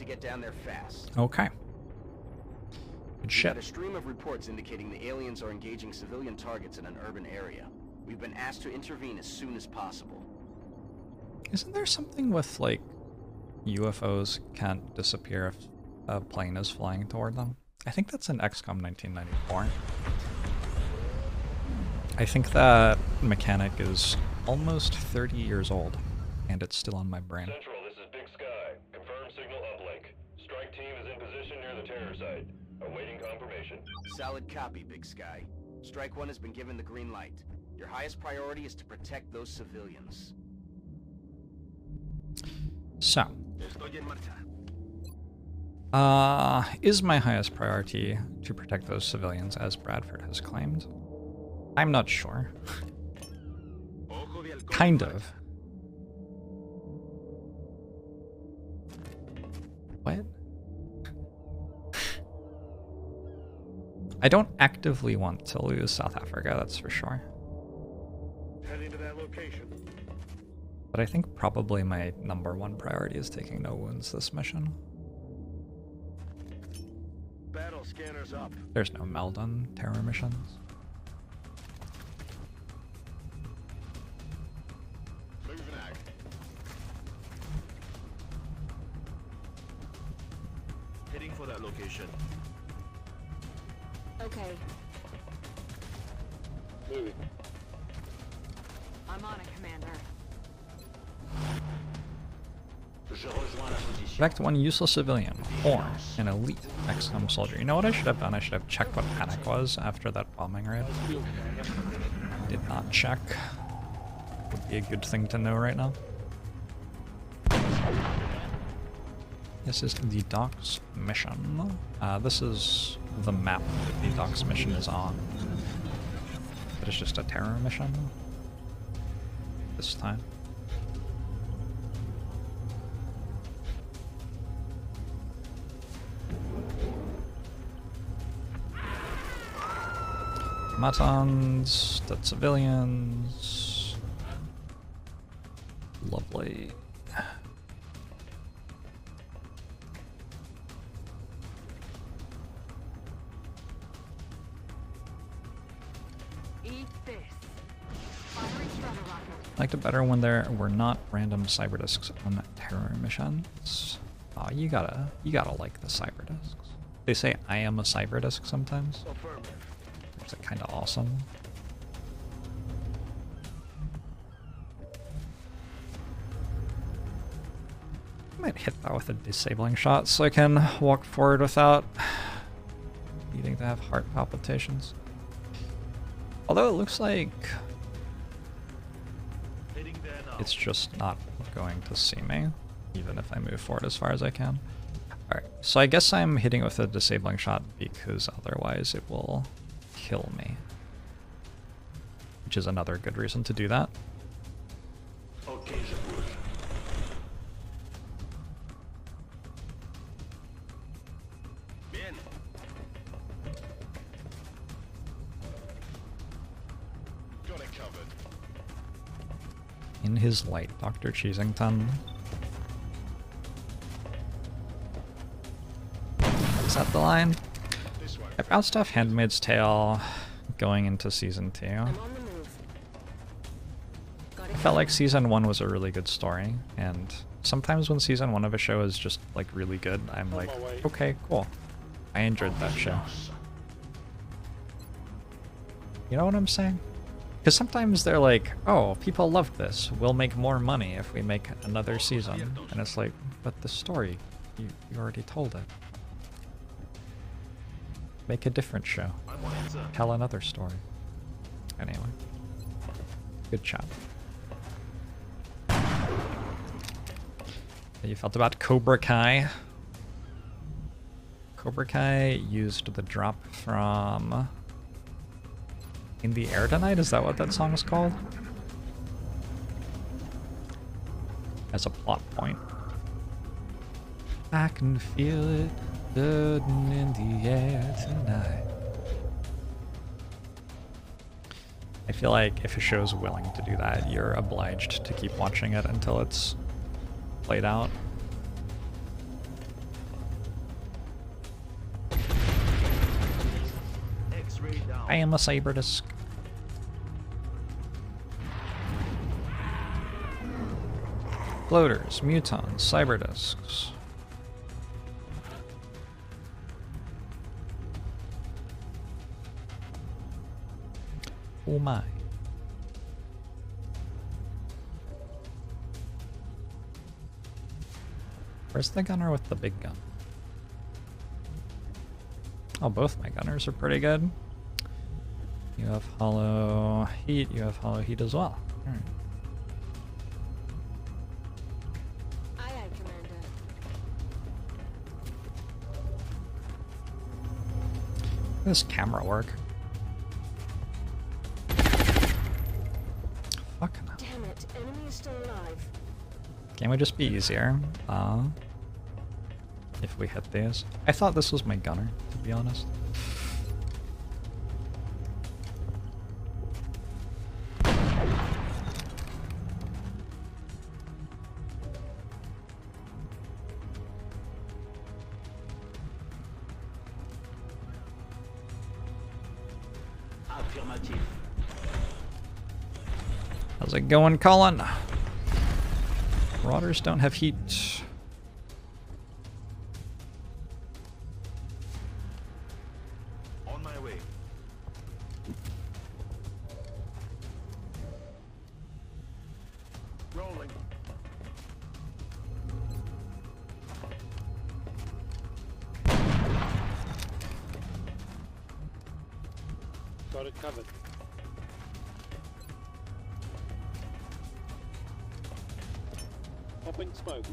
get down there fast. Okay. Good We've shit. had a stream of reports indicating the aliens are engaging civilian targets in an urban area. We've been asked to intervene as soon as possible. Isn't there something with, like, UFOs can't disappear if a plane is flying toward them? I think that's in XCOM 1994. I think that mechanic is almost 30 years old, and it's still on my brain. Central, this is Big Sky. Confirm signal uplink. Strike team is in position near the terror site. Awaiting confirmation. Solid copy, Big Sky. Strike 1 has been given the green light. Your highest priority is to protect those civilians. So, is my highest priority to protect those civilians, as Bradford has claimed? I'm not sure. Kind of. What? I don't actively want to lose South Africa, that's for sure. Heading to that location. But I think probably my #1 priority is taking no wounds this mission. Battle scanners up. There's no meld on terror missions. Moving out. Heading for that location. Okay, Moving. I'm on it, Commander. Select one useless civilian, or an elite XCOM soldier. You know what I should have done? I should have checked what panic was after that bombing raid. Did not check. Would be a good thing to know right now. This is the docks mission. This is the map that the docks mission is on. But it's just a terror mission this time. Matons, dead civilians. Lovely. Eat this. Firing strata rocket. I liked it better when there were not random cyber discs on terror missions. Oh, you gotta like the cyber discs. They say I am a cyber disc sometimes. Is it kind of awesome? I might hit that with a disabling shot so I can walk forward without needing to have heart palpitations. Although it looks like it's just not going to see me, even if I move forward as far as I can. Alright, so I guess I'm hitting it with a disabling shot because otherwise it will kill me. Which is another good reason to do that. Okay, Bien. Got it covered. In his light, Dr. Cheesington. Is that the line? This way. I bounced off Handmaid's Tale going into Season 2. I'm on the move. Got it. I felt like Season 1 was a really good story, and sometimes when Season 1 of a show is just, like, really good, I'm like, okay, cool. I enjoyed that show. You know what I'm saying? Because sometimes they're like, oh, people loved this. We'll make more money if we make another season. And it's like, but the story, you already told it. Make a different show. I'm on it, sir. Tell another story. Anyway. Good job. How you felt about Cobra Kai? Cobra Kai used the drop from In the Air Tonight? Is that what that song is called? As a plot point. I can feel it floating in the air tonight. I feel like if a show's willing to do that, you're obliged to keep watching it until it's played out. I am a cyber disc. Floaters, mutons, cyber discs. Oh my. Where's the gunner with the big gun? Oh, both my gunners are pretty good. You have hollow heat, you have hollow heat as well. Alright. Aye, aye, Commander. This camera work. Fuck no. Damn it, enemy is still alive. Game would just be easier. If we hit these. I thought this was my gunner, to be honest. Affirmative. How's it going, Colin? Marauders don't have heat. On my way. Rolling. Got it covered. Popping smoke.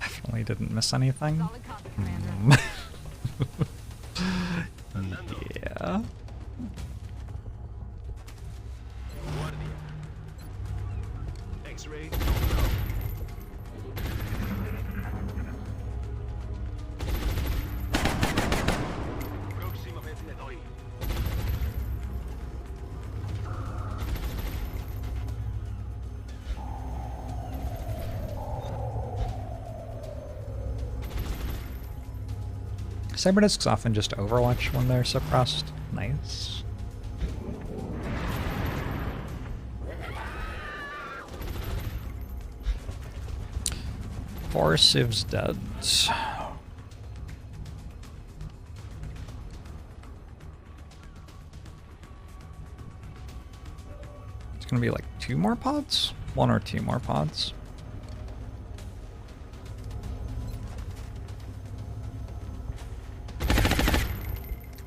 Definitely didn't miss anything. Solid copy, Commander. Yeah. Guardia. X-ray. Próximamente le doy. Cyberdiscs often just overwatch when they're suppressed. Nice. Four civs dead. It's gonna be like 2 more pods? 1 or 2 more pods.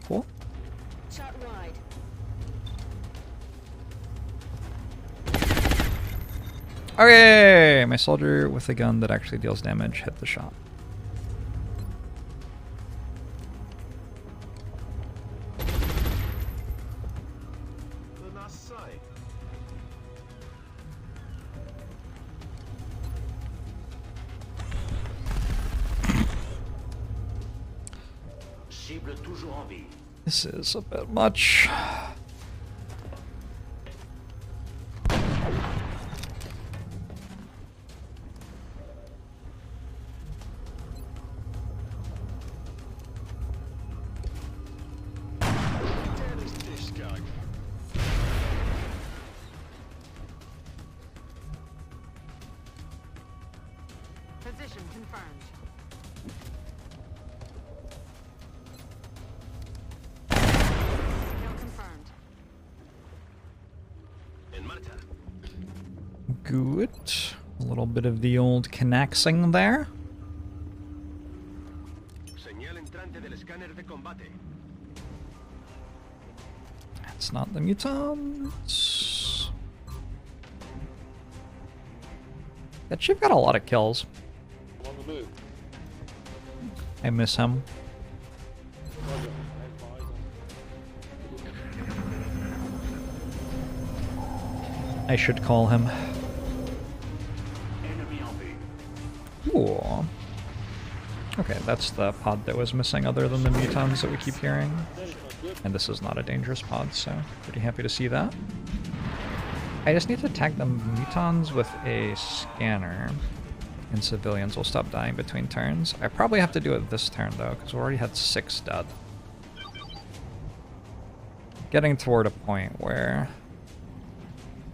Cool. Shot wide. Okay, my soldier with a gun that actually deals damage hit the shot. The nice side. Cible toujours en vie. This is a bit much. Position confirmed. Kill confirmed. En marcha. Good. A little bit of the old connexing there. Señal entrante del escáner de combate. That's not the mutants. That ship got a lot of kills. I'm on the move. I miss him. Roger. I have eyes on. I should call him. Enemy en vue. Ooh. Okay, that's the pod that was missing other than the mutons that we keep hearing. That is not good. And this is not a dangerous pod, so pretty happy to see that. I just need to tag the mutons with a scanner. and civilians will stop dying between turns. I probably have to do it this turn though, because we already had 6 dead. Getting toward a point where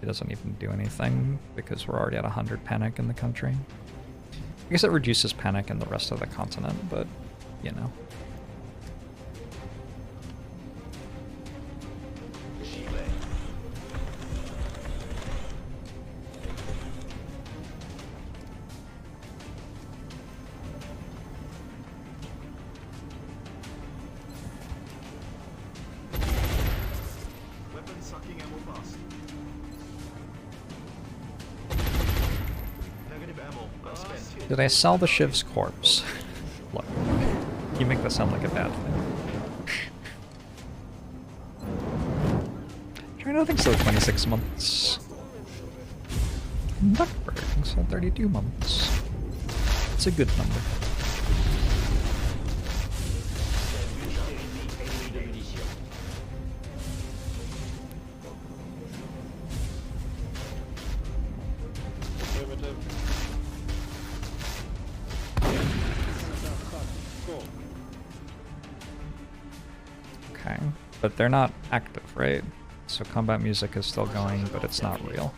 it doesn't even do anything because we're already at 100 panic in the country. I guess it reduces panic in the rest of the continent, but you know. Did I sell the Shiv's corpse? Look, you make that sound like a bad thing. Trying to think so, 26 months. Duckburg, so 32 months. It's a good number. Affirmative. Cool. Okay, but they're not active, right? So combat music is still going, but it's not real.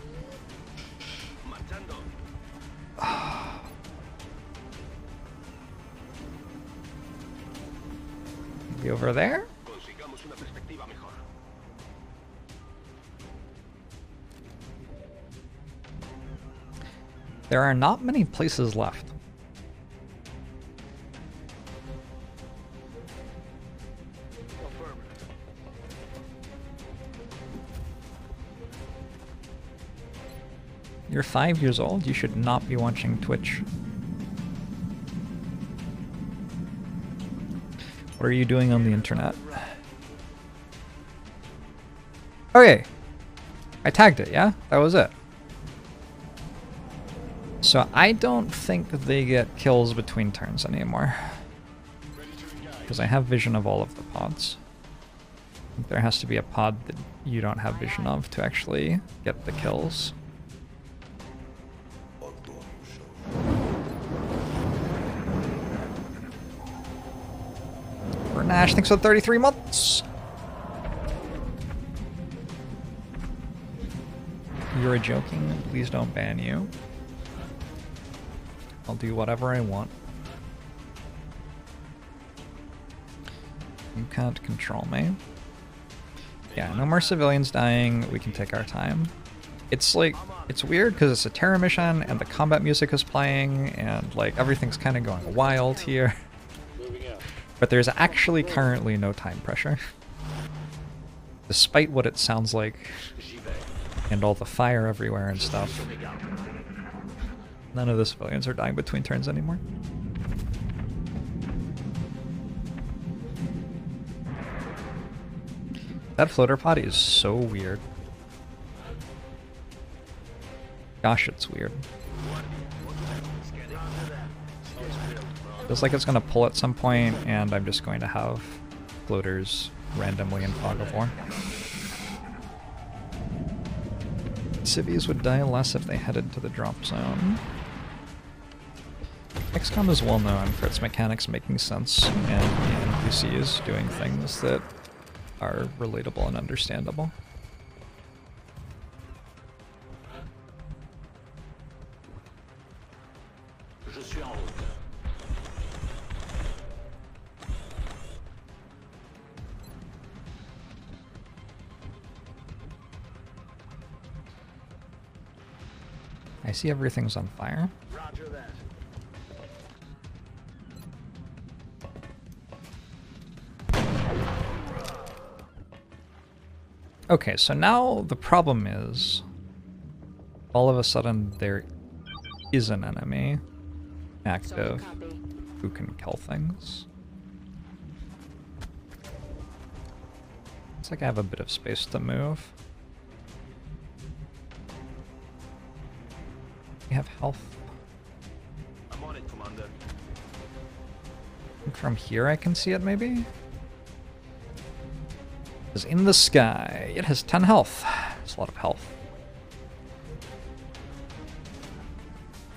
Maybe over there? There are not many places left. You're 5 years old, you should not be watching Twitch. What are you doing on the internet? Okay. I tagged it, yeah? That was it. So I don't think they get kills between turns anymore. Because I have vision of all of the pods. I think there has to be a pod that you don't have vision of to actually get the kills. Nash thinks so 33 months. You're joking. Please don't ban you. I'll do whatever I want. You can't control me. Yeah, no more civilians dying. We can take our time. It's like, it's weird because it's a terror mission and the combat music is playing and like everything's kind of going wild here. But there's actually currently no time pressure. Despite what it sounds like, and all the fire everywhere and stuff. None of the civilians are dying between turns anymore. That floater pod is so weird. Gosh, it's weird. Feels like it's going to pull at some point, and I'm just going to have floaters randomly in Fog of War. Civies would die less if they headed to the drop zone. XCOM is well known for its mechanics making sense, and the NPCs doing things that are relatable and understandable. I see everything's on fire. Roger that. Okay, so now the problem is, all of a sudden there is an enemy active who can kill things. It's like I have a bit of space to move. We have health. I'm on it, Commander. And from here I can see it maybe? It's in the sky. It has 10 health. It's a lot of health.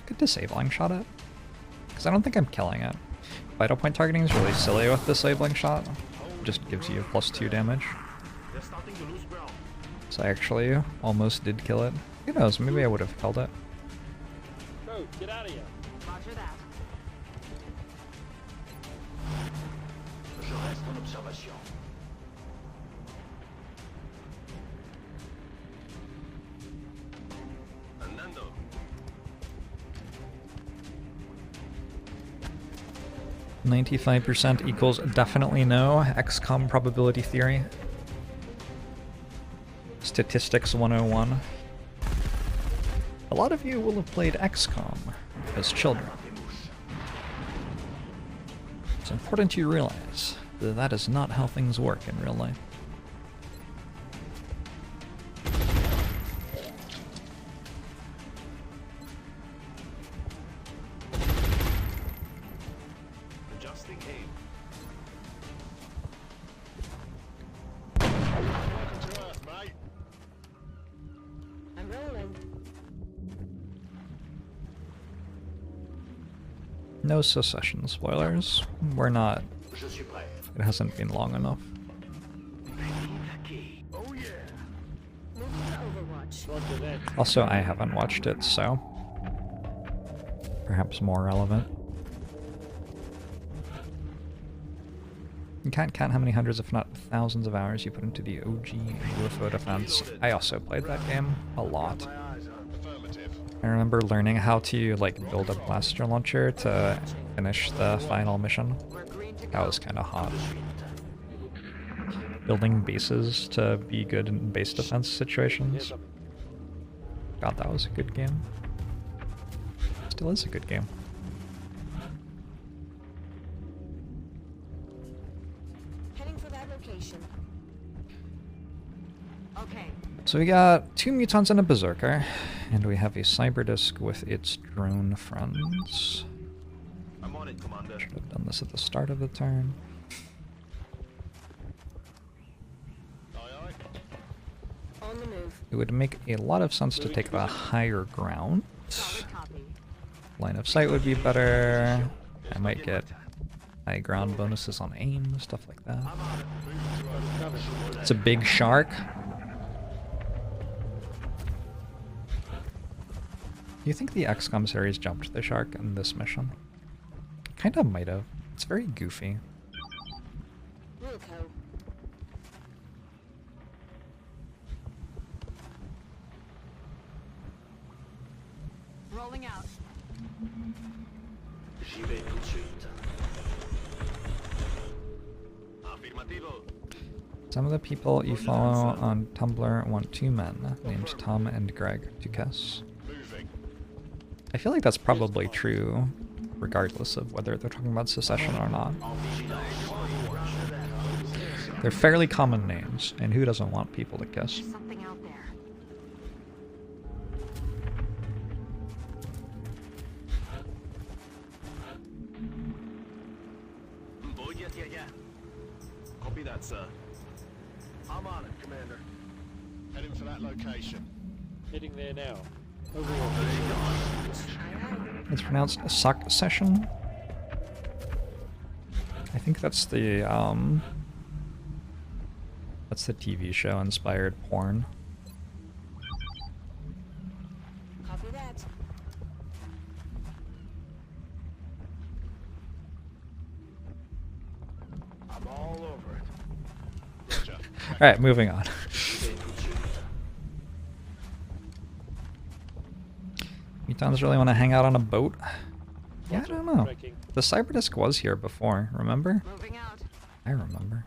good disabling shot it? Because I don't think I'm killing it. Vital point targeting is really silly with disabling shot. It just gives you +2 damage. So I actually almost did kill it. Who knows, maybe I would have killed it. Go, get out of here. Roger that. Je reste en observation. Andando. 95% equals definitely no. XCOM probability theory. Statistics 101. A lot of you will have played XCOM as children. It's important you realize that that is not how things work in real life. Adjusting aim. Welcome to Earth, mate. I'm rolling. No secession spoilers. We're not. Je suis prêt. It hasn't been long enough. Oh yeah. Moving to Overwatch. Roger that. Also, I haven't watched it, so perhaps more relevant. You can't count how many hundreds, if not thousands of hours you put into the OG UFO defense. I also played that game a lot. Affirmative. I remember learning how to like build a blaster launcher to finish the final mission. We're green to That go. was kind of hot. Building bases to be good in base defense situations. God, that was a good game. Still is a good game. Heading for that location. Okay. So we got 2 mutants and a berserker, and we have a cyberdisk with its drone friends. I'm on it, Commander. Should have done this at the start of the turn. Aye, aye. On the move. It would make a lot of sense to take the higher ground. Solid copy. Line of sight would be better. I might get high ground bonuses on aim, stuff like that. It's a big shark. Do you think the XCOM series jumped the shark in this mission? Kinda might have. It's very goofy. Wilco. Rolling out. J'y vais tout de suite. Affirmativo. Some of the people you follow on Tumblr want 2 men named Tom and Greg to kiss. Moving. I feel like that's probably true, regardless of whether they're talking about secession or not. They're fairly common names, and who doesn't want people to kiss? There's something out there. Voy hacia allá. Copy that, sir. I'm on it, Commander. Heading for that location. Heading there now. Overwatch. It's pronounced suck session. I think that's the TV show inspired porn. Copy that. I'm all over it. Roger. Alright, moving on. Mutants really want to hang out on a boat? Yeah, I don't know. Tracking. The cyberdisk was here before, remember? Moving out. I remember.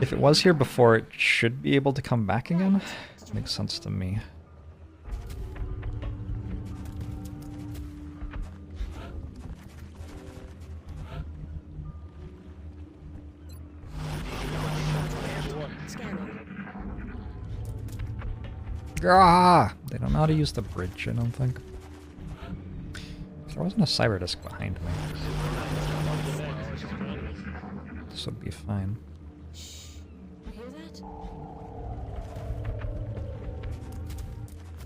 If it was here before, it should be able to come back again? Makes sense to me. Scanning. Ah! They don't know how to use the bridge, I don't think. If there wasn't a cyberdisk behind me, this would be fine. You hear that?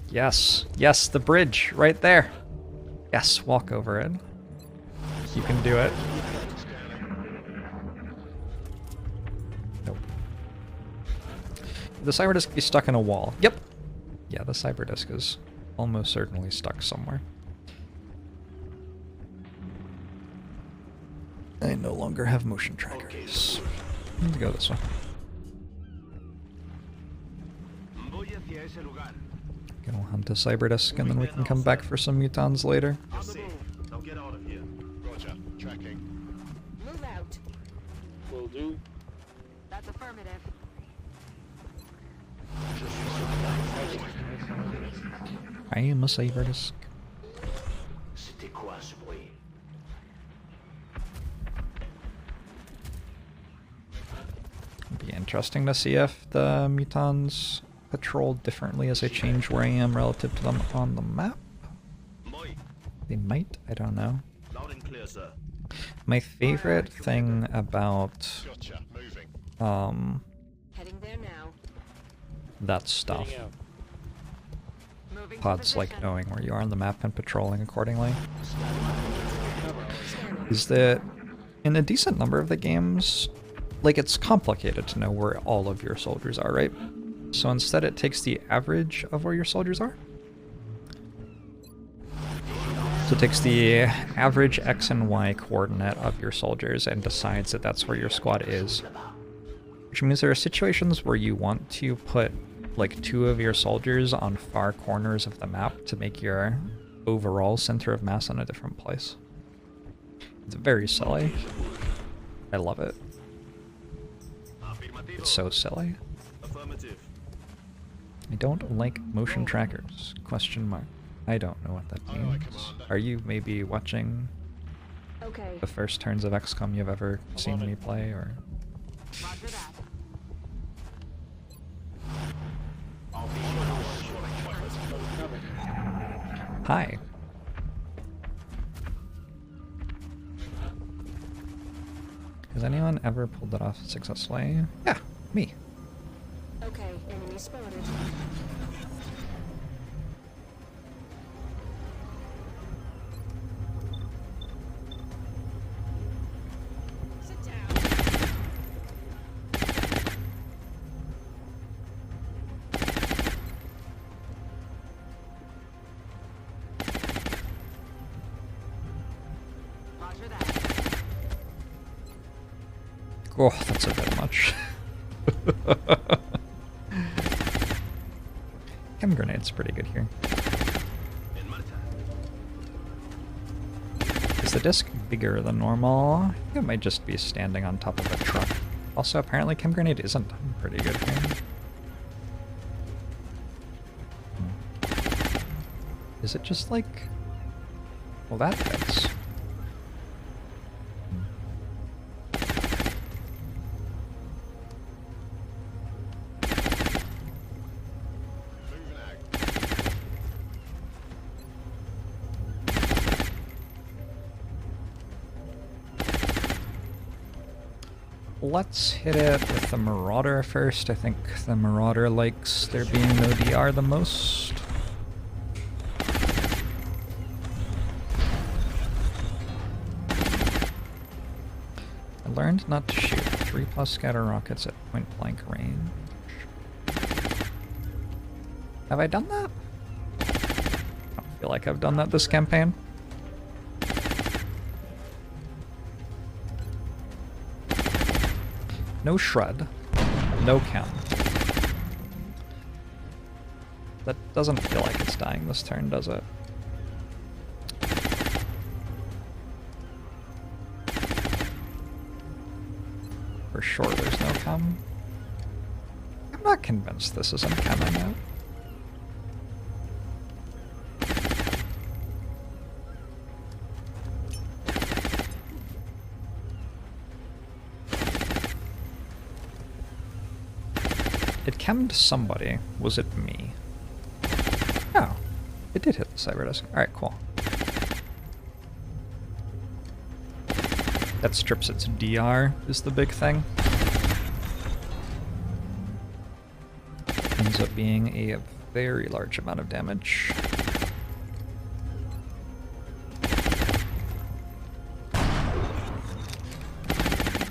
Yes. Yes, the bridge right there. Yes, walk over it. You can do it. Nope. The cyber disk be stuck in a wall. Yep. Yeah, the cyber disk is almost certainly stuck somewhere. I no longer have motion trackers. Need to go this way. Go hunt a cyber disk and then we can come back for some mutons later. On the move. Now get out of here. Roger. Tracking. Move out. Will do. That's affirmative. I am a cyber disk. It'd be interesting to see if the mutons patrol differently as I change where I am relative to them on the map. They might, I don't know. Loud and clear, sir. My favorite thing about Gotcha. Moving. Heading there now. that stuff, Moving to pods like position. knowing where you are on the map and patrolling accordingly, is that in a decent number of the games, like, it's complicated to know where all of your soldiers are, right? So instead it takes the average of where your soldiers are. So it takes the average X and Y coordinate of your soldiers and decides that that's where your squad is. Which means there are situations where you want to put like 2 of your soldiers on far corners of the map to make your overall center of mass in a different place. It's very silly. I love it. It's so silly. Affirmative. I don't like motion trackers. Question mark. I don't know what that Aye, aye, means. Commander. Are you maybe watching Okay. the first turns of XCOM you've ever seen me play, or? Roger that. Hi. Has anyone ever pulled that off successfully? Yeah, me. Okay, enemy spotted. Sit down. Roger that. Oh, that's a bit much. Chem grenade's pretty good here. Is the disc bigger than normal? I think it might just be standing on top of a truck. Also, apparently chem grenade isn't pretty good here. Is it just like... Well, that fits. Moving out. Let's hit it with the Marauder first. I think the Marauder likes there being no DR the most. I learned not to shoot 3+ scatter rockets at point blank range. Have I done that? I don't feel like I've done that this campaign. No shred. No chem. That doesn't feel like it's dying this turn, does it? For sure there's no chem. I'm not convinced this isn't chemming yet. It chemmed somebody. Was it me? Oh, it did hit the cyber disk. Alright, cool. That strips its DR is the big thing. Ends up being a very large amount of damage.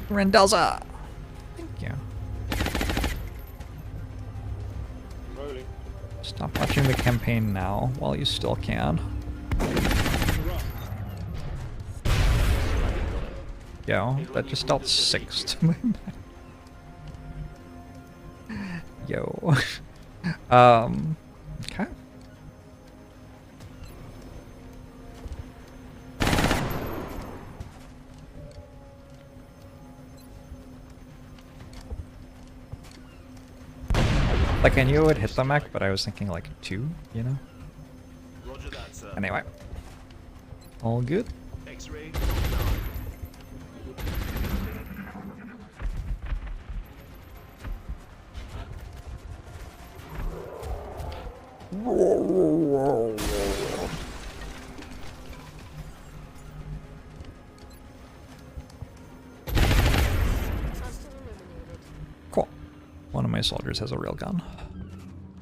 Rendelza! Thank you. Rolling. Stop watching the campaign now while you still can. Yo, that just dealt 6 to my man. Yo. Okay. Like, I knew it would hit the mech, but I was thinking like 2, you know? Roger that, sir. Anyway. All good. X-ray. Hostile eliminated. Cool. One of my soldiers has a real gun.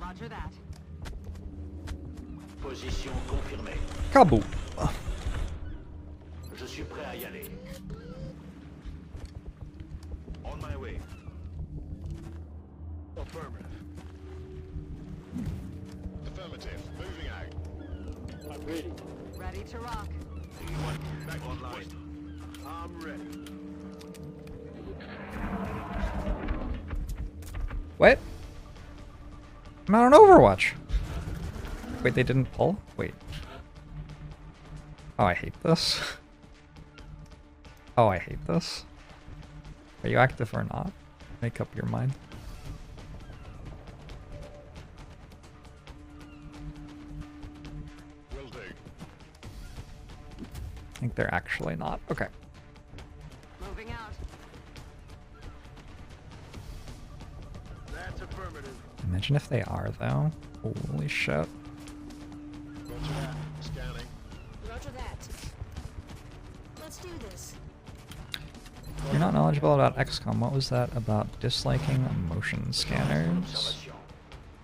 Roger that. Position confirmée. Kaboom! Je suis prêt à y aller. On my way. Affirmative. Affirmative. Moving out. I'm ready. Ready to rock. Back online. I'm ready. What? I'm out on Overwatch. Wait, they didn't pull? Wait. Oh, I hate this. Oh, I hate this. Are you active or not? Make up your mind. Will do. I think they're actually not. Okay. Moving out. That's affirmative. Imagine if they are, though. Holy shit. Roger that. Scanning. Roger that. Let's do this. You're not knowledgeable about XCOM. What was that about disliking motion scanners?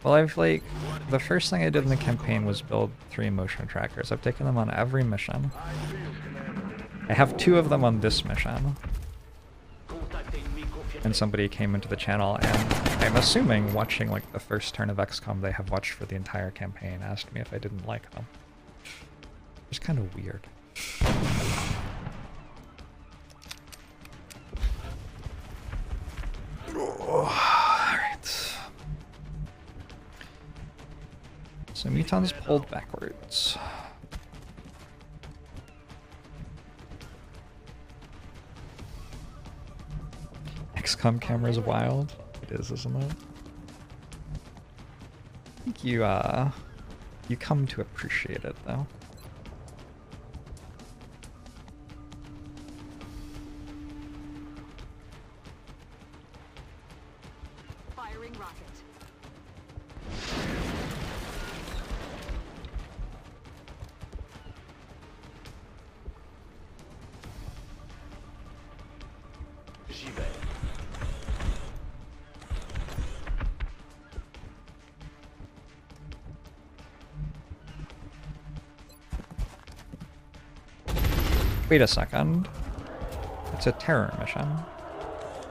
Well, I've like... The first thing I did in the campaign was build 3 motion trackers. I've taken them on every mission. I have 2 of them on this mission. And somebody came into the channel, and I'm assuming, watching like the first turn of XCOM they have watched for the entire campaign, asked me if I didn't like them. It's kind of weird. Alright. So Muton's pulled backwards. XCOM camera's wild. It is, isn't it? I think you come to appreciate it, though. Firing rocket. J'y vais. Wait a second. It's a terror mission.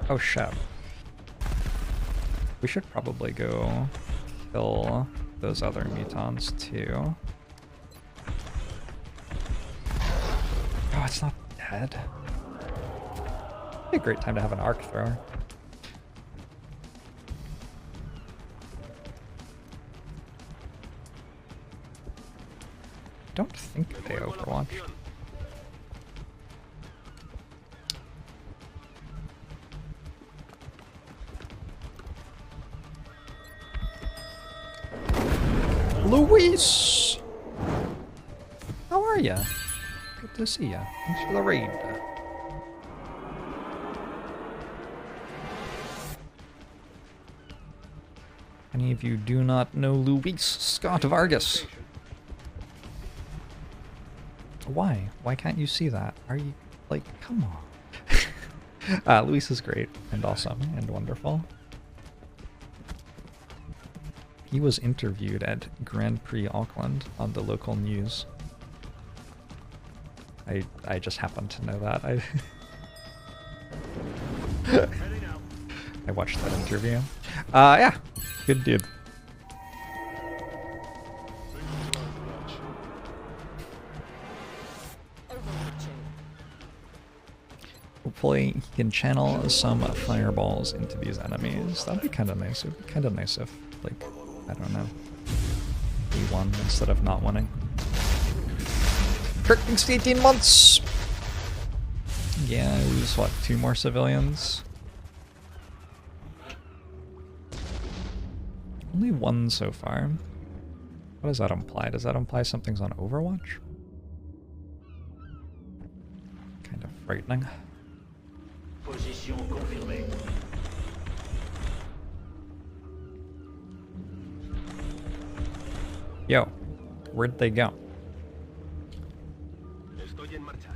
Oh shit. We should probably go kill those other mutants too. Oh, it's not dead. It'd be a great time to have an arc thrower. Don't think they Overwatch. Luis! How are ya? Good to see ya. Thanks for the raid. Any of you do not know Luis Scott Vargas? Why? Why can't you see that? Are you, like, come on. Luis is great and awesome and wonderful. He was interviewed at Grand Prix Auckland on the local news. I just happened to know that. I watched that interview. Yeah, good dude. Hopefully he can channel some fireballs into these enemies. That'd be kind of nice. It would be kind of nice if, like, I don't know, we won instead of not winning. Kirk, thanks to 18 months! Yeah, I lose, what, 2 more civilians? Only 1 so far. What does that imply? Does that imply something's on Overwatch? Kind of frightening. Position confirmée. Yo, where'd they go? Estoy en marcha.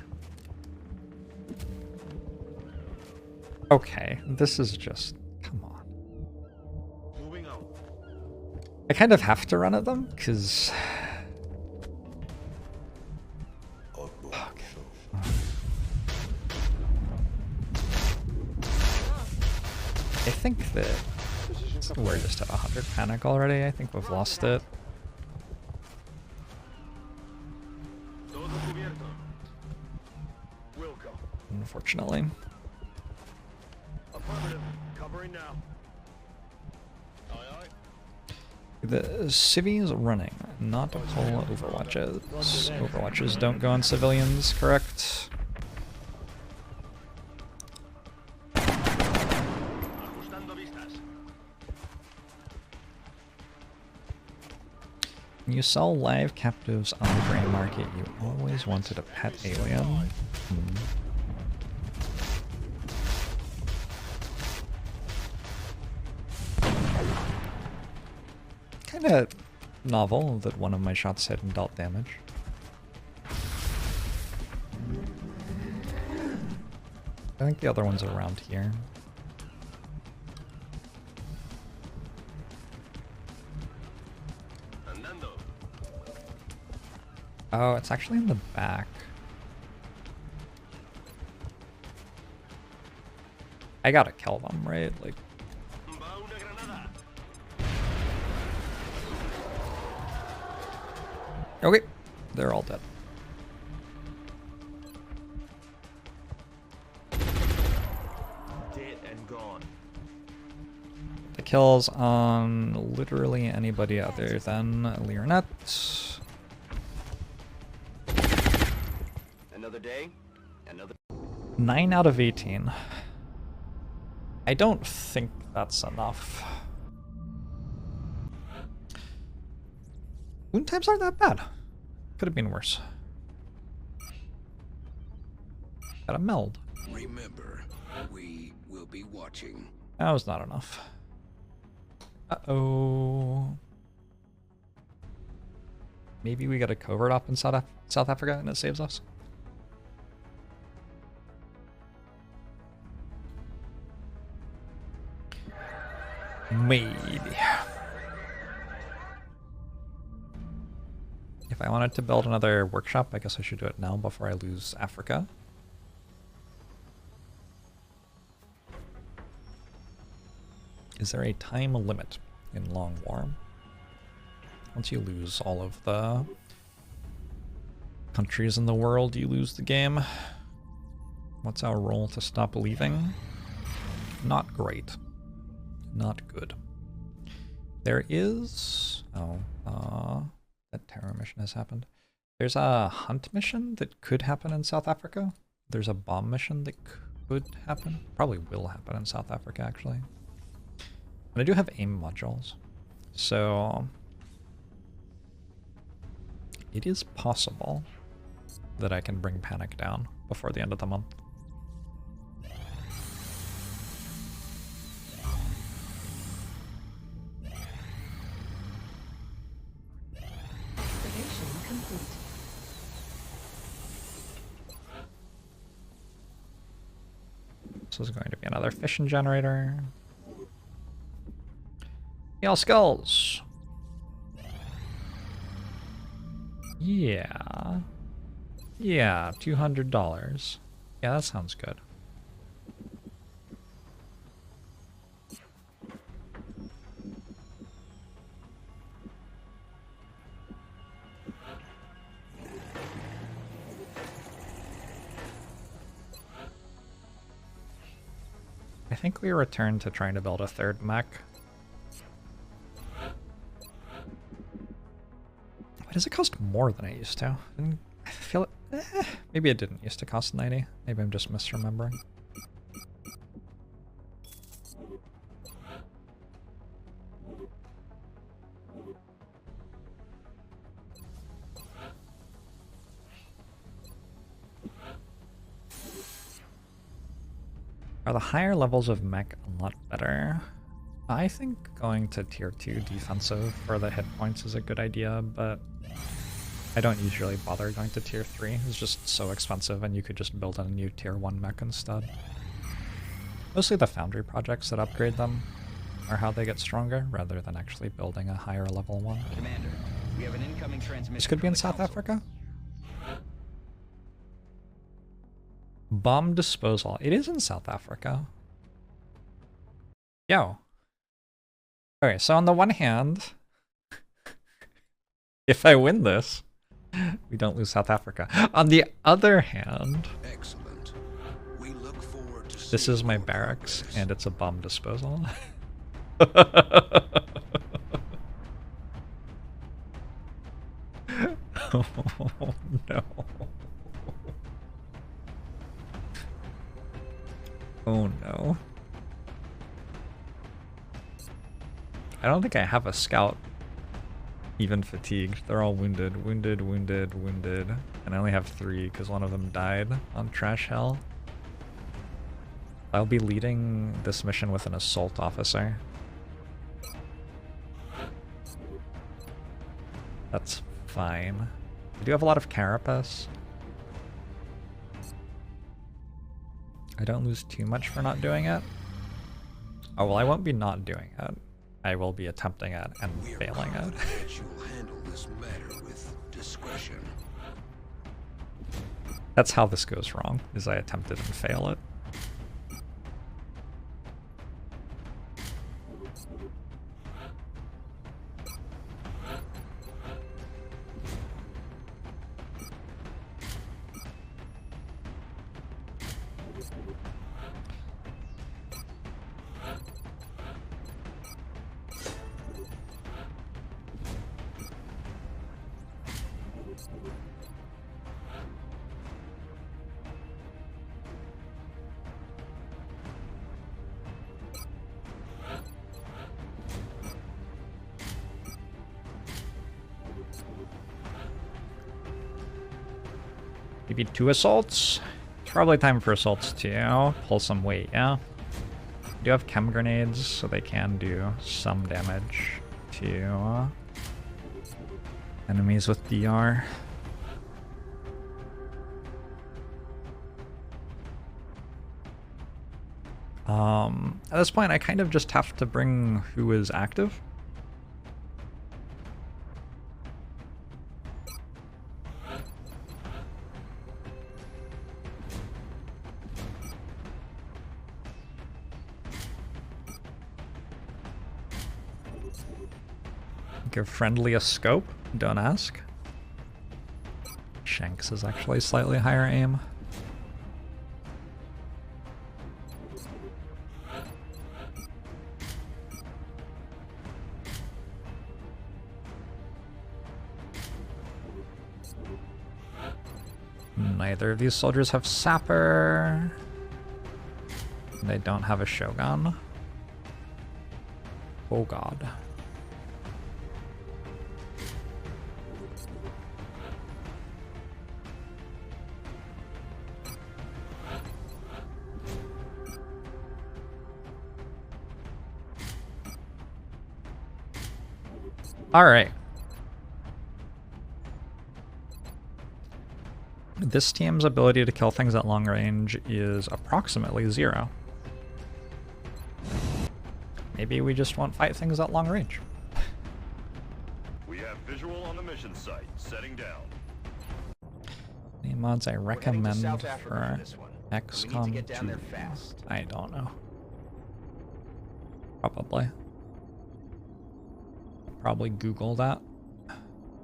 Okay, this is just... come on. Moving out. I kind of have to run at them, because... I think that we're just at 100 panic already. I think we've lost it. Todo cubierto. Will go. Unfortunately. Affirmative. Covering now. Aye, aye. The civvies running, not full Overwatches. Overwatches don't go on civilians, correct? Ajustando vistas. When you sell live captives on the gray market, you always wanted a pet alien. Kinda novel that one of my shots hit and dealt damage. I think the other one's around here. Andando. Oh, it's actually in the back. I gotta kill them, right? Like, Va una granada. okay, they're all dead. Dead and gone. The kills on literally anybody other than Learnet. Another day, another... 9 out of 18. I don't think that's enough. Wound times aren't that bad. Could have been worse. Got a meld. Remember, we will be watching. That was not enough. Uh-oh. Maybe we got a covert op in South Africa and it saves us? Maybe. If I wanted to build another workshop, I guess I should do it now before I lose Africa. Is there a time limit in Long War? Once you lose all of the countries in the world, you lose the game. What's our role to stop leaving? Not great. Not good. There is... oh, that terror mission has happened. There's a hunt mission that could happen in South Africa. There's a bomb mission that could happen. Probably will happen in South Africa, actually. And I do have aim modules. So... it is possible that I can bring panic down before the end of the month. This is going to be another fission generator. Y'all skulls. Yeah. Yeah, $200. Yeah, that sounds good. I think we return to trying to build a third mech. Why does it cost more than it used to? I feel it. Maybe it didn't used to cost 90. Maybe I'm just misremembering. Are the higher levels of mech a lot better? I think going to tier 2 defensive for the hit points is a good idea, but I don't usually bother going to tier 3. It's just so expensive and you could just build a new tier 1 mech instead. Mostly the foundry projects that upgrade them are how they get stronger, rather than actually building a higher level one. Commander, we have an incoming transmission. This could be in South Africa? Bomb disposal. It is in South Africa. Yo. Okay, so on the one hand, if I win this, we don't lose South Africa. On the other hand, Excellent. We look forward to this is my seeing more barracks, progress. and it's a bomb disposal. Oh no. Oh no. I don't think I have a scout even fatigued. They're all wounded, wounded, wounded, wounded. And I only have 3 because one of them died on Trash Hell. I'll be leading this mission with an assault officer. That's fine. I do have a lot of carapace. I don't lose too much for not doing it. Oh, well, I won't be not doing it. I will be attempting it and We are failing it. confident that you will handle this matter with discretion. That's how this goes wrong, is I attempt it and fail it. Maybe 2 assaults? It's probably time for assaults too. Pull some weight, yeah? I do have chem grenades, so they can do some damage to enemies with DR. At this point, I kind of just have to bring who is active. Give friendly a scope, don't ask. Shanks is actually slightly higher aim. Neither of these soldiers have sapper. They don't have a shogun. Oh god. All right. This team's ability to kill things at long range is approximately 0. Maybe we just won't fight things at long range. We have visual on the mission site. Setting down. Any mods I We're heading to recommend South Africa for this one. We need to XCOM get down 2? there fast. I don't know. Probably Google that.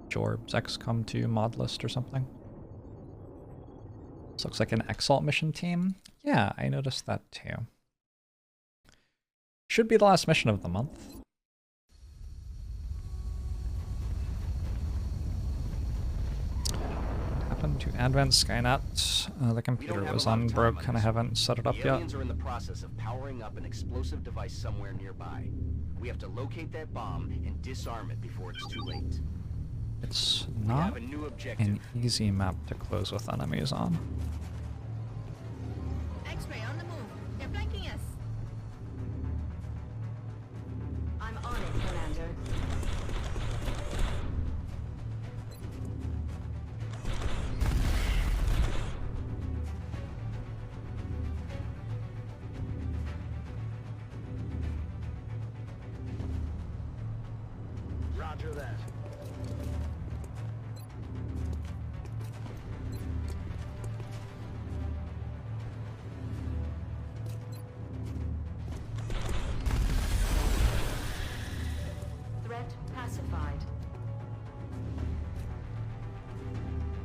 Jorbs XCOM 2 mod list or something. This looks like an Exalt mission team. Yeah, I noticed that too. Should be the last mission of the month. What happened to Advent Skynet? The computer was unbroke and I haven't set it up The yet. aliens are in the process of powering up an explosive device somewhere nearby. We have to locate that bomb and disarm it before it's too late. It's We not have a new objective. an easy map to close with enemies on. X-ray on the move. They're flanking us. I'm on it, Commander. Roger that. Threat pacified.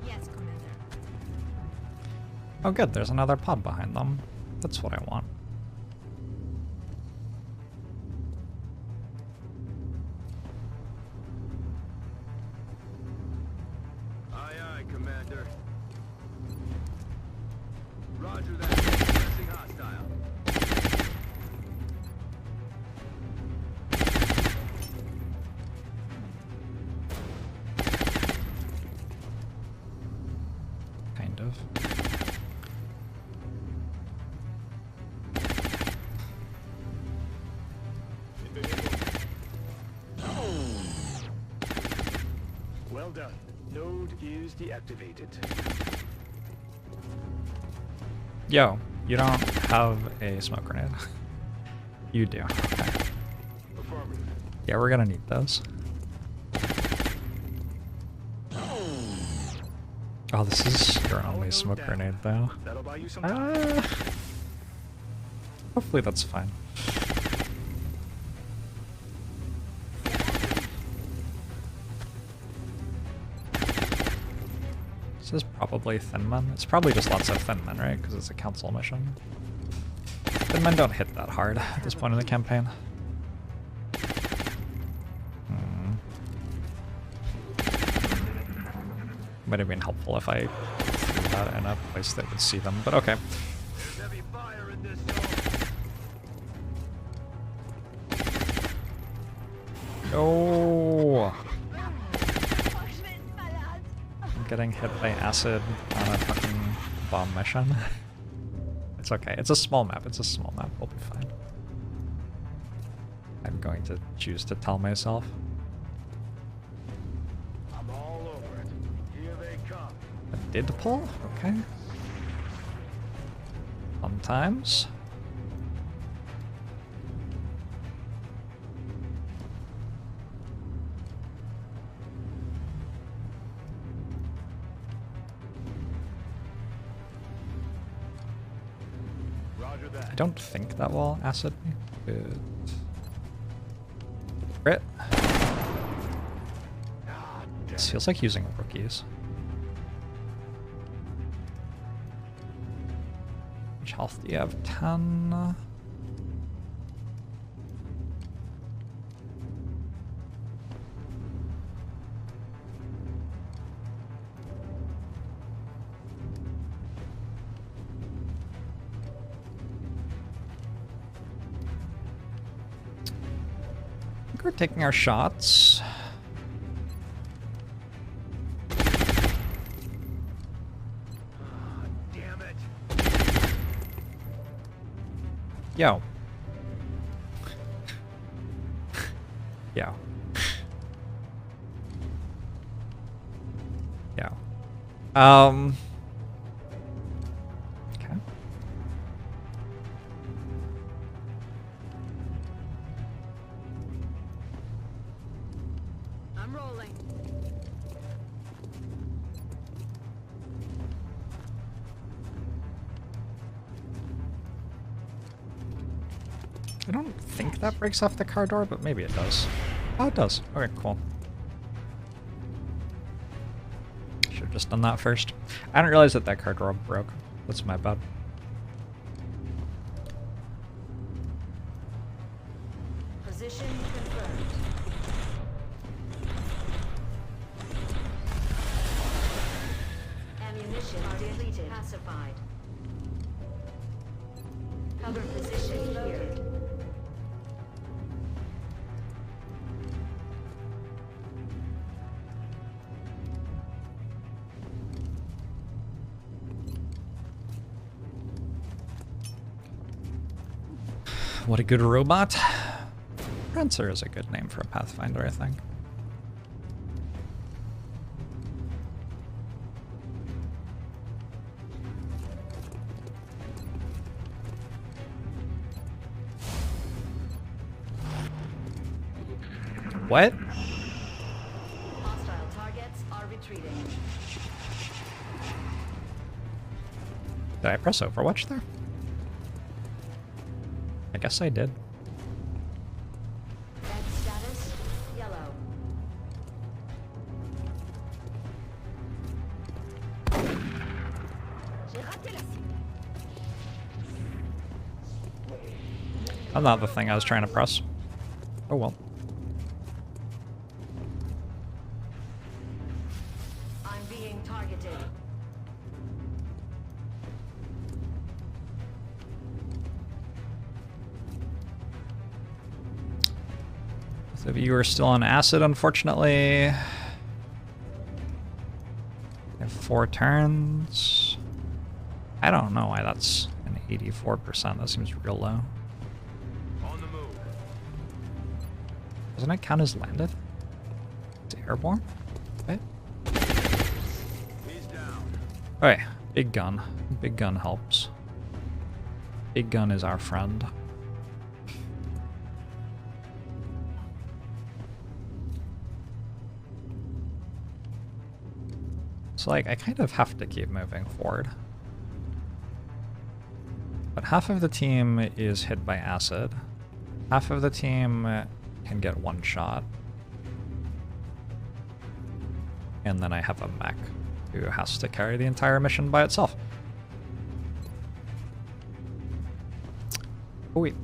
Yes, Commander. Oh good, there's another pod behind them. That's what I want. Aye, aye, Commander. Roger that. Pressing hostile. Kind of. Well done. Node is deactivated. Yo, you don't have a smoke grenade. You do. Okay. Affirmative. Yeah, we're gonna need those. Oh, this is your only smoke grenade, though. That'll buy you some time. Hopefully that's fine. This is probably Thin Men. It's probably just lots of Thin Men, right? Because it's a council mission. Thin Men don't hit that hard at this point in the campaign. Might have been helpful if I threw that in a place that would see them, but okay. There's heavy fire in this zone. No! I'm getting hit by acid on a fucking bomb mission. It's okay. It's a small map. It's a small map. We'll be fine. I'm going to choose to tell myself. I'm all over it. Here they come. I did pull? Okay. Sometimes. Roger that. I don't think that will acid me. Good. Crit. This feels like using rookies. Which health do you have? 10. I think we're taking our shots. Damn it. Yo. Yo. Yo. Okay. I'm rolling. I don't think that breaks off the car door, but maybe it does. Oh, it does. Okay, cool. Should've just done that first. I didn't realize that that car door broke. That's my bad. Position confirmed. Ammunition depleted. Pacified. Cover position here. What a good robot. Prancer is a good name for a Pathfinder, I think. What? Hostile targets are retreating. Did I press Overwatch there? I guess I did. Red status yellow. That's not the thing I was trying to press. Oh well. I'm being targeted. Both of you are still on acid, unfortunately. I have 4 turns. I don't know why that's an 84%. That seems real low. On the move. Doesn't it count as landed? It's airborne? Okay. He's down. Okay, big gun. Big gun helps. Big gun is our friend. So, like, I kind of have to keep moving forward. But half of the team is hit by acid. Half of the team can get 1 shot. And then I have a mech who has to carry the entire mission by itself. Oh wait.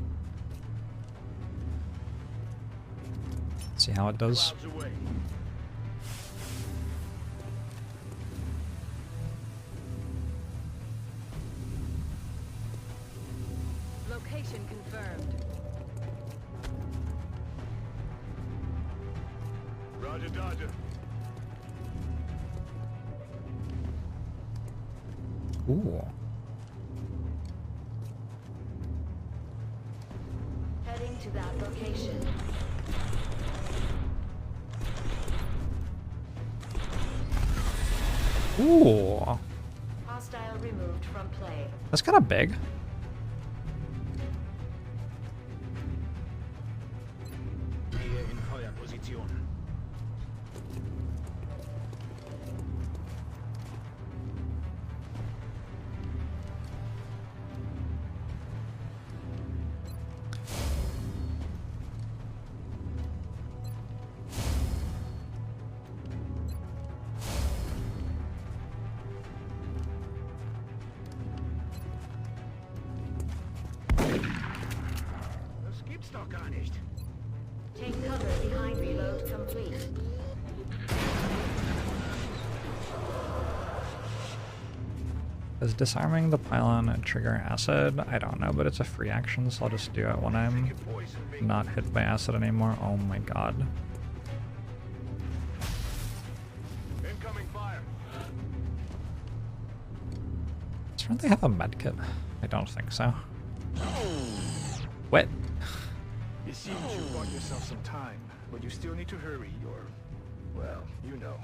See how it does. Clouds away. Location confirmed. Roger, Dodger. Ooh. Heading to that location. Ooh. Hostile removed from play. That's kind of big. Hier in Feuerposition. Das gibt's doch gar nicht. Take cover behind reload complete. Does disarming the pylon trigger acid? I don't know, but it's a free action, so I'll just do it when I'm Poison me. not hit by acid anymore. Oh my god. Incoming fire. Does they have a medkit? I don't think so. What? It seems you've bought yourself some time, but you still need to hurry or, well, you know.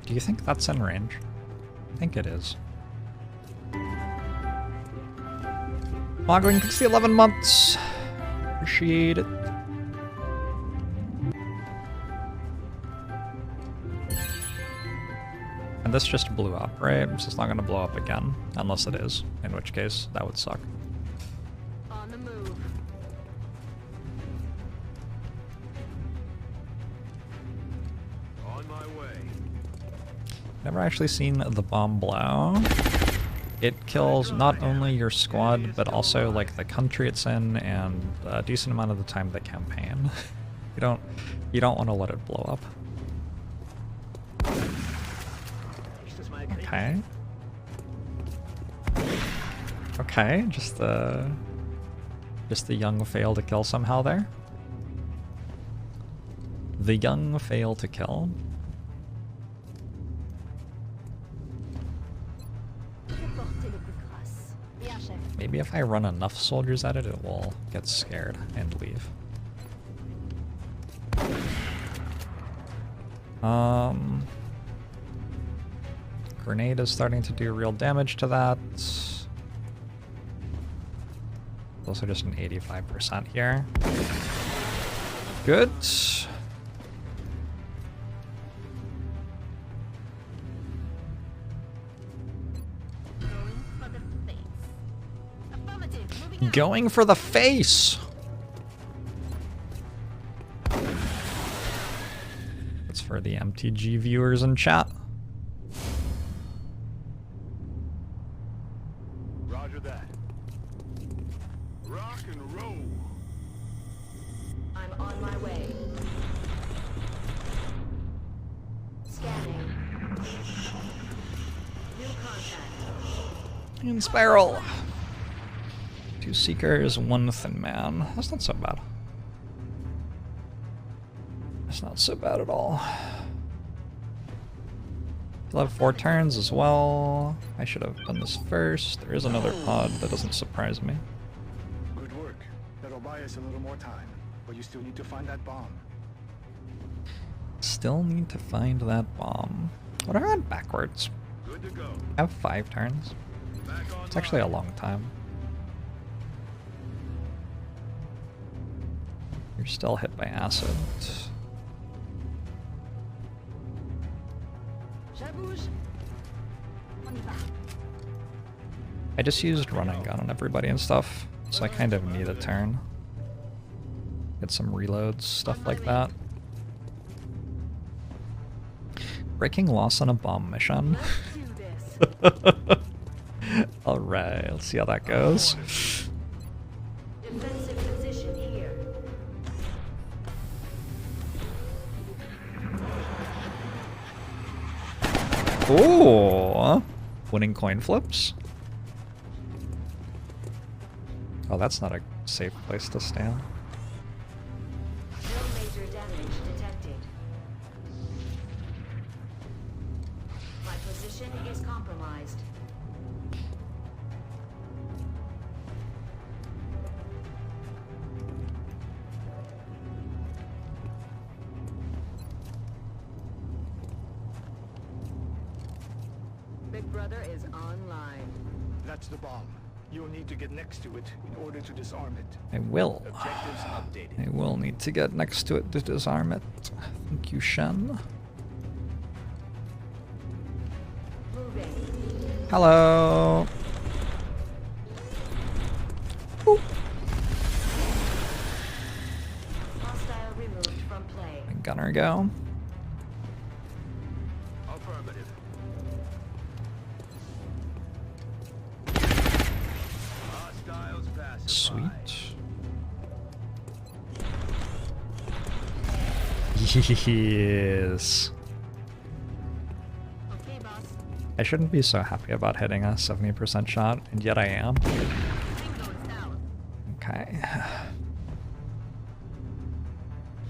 Do you think that's in range? I think it is. Logging takes the 11 months. Appreciate it. And this just blew up, right? So it's not gonna blow up again, unless it is, in which case that would suck. On the move. On my way. Never actually seen the bomb blow. It kills not only your squad, but also like the country it's in and a decent amount of the time the campaign. you don't want to let it blow up. Okay. Okay, just the young fail to kill somehow there. The young fail to kill. Maybe if I run enough soldiers at it, it will get scared and leave. Grenade is starting to do real damage to that. It's also just an 85% here. Good. Going for the face! That's for the MTG viewers in chat. Roger that. Rock and roll. I'm on my way. Scanning. New contact. And Spiral. 2 Seekers, 1 Thin Man. That's not so bad. That's not so bad at all. You'll have 4 turns as well. I should have done this first. There is another pod. That doesn't surprise me. Good work. That'll buy us a little more time, but you still need to find that bomb. Still need to find that bomb. What if I went backwards? Good to go. I have 5 turns. Back on. It's actually a long time. You're still hit by acid. I just used running gun on everybody and stuff, so I kind of need a turn. Get some reloads, stuff like that. Breaking loss on a bomb mission. Alright, let's see how that goes. Defensive position here. Ooh! Winning coin flips. Oh, that's not a safe place to stand. No major damage detected. My position is compromised. Big Brother is online. That's the bomb. You'll need to get next to it in order to disarm it. I will. Objectives updated. I will need to get next to it to disarm it. Thank you, Shen. Moving. Hello. Ooh. Hostile removed from play. Gunner go. Affirmative. Hostiles pacified. Sweet. Yes. Okay, boss. I shouldn't be so happy about hitting a 70% shot, and yet I am. Tango is down. Okay.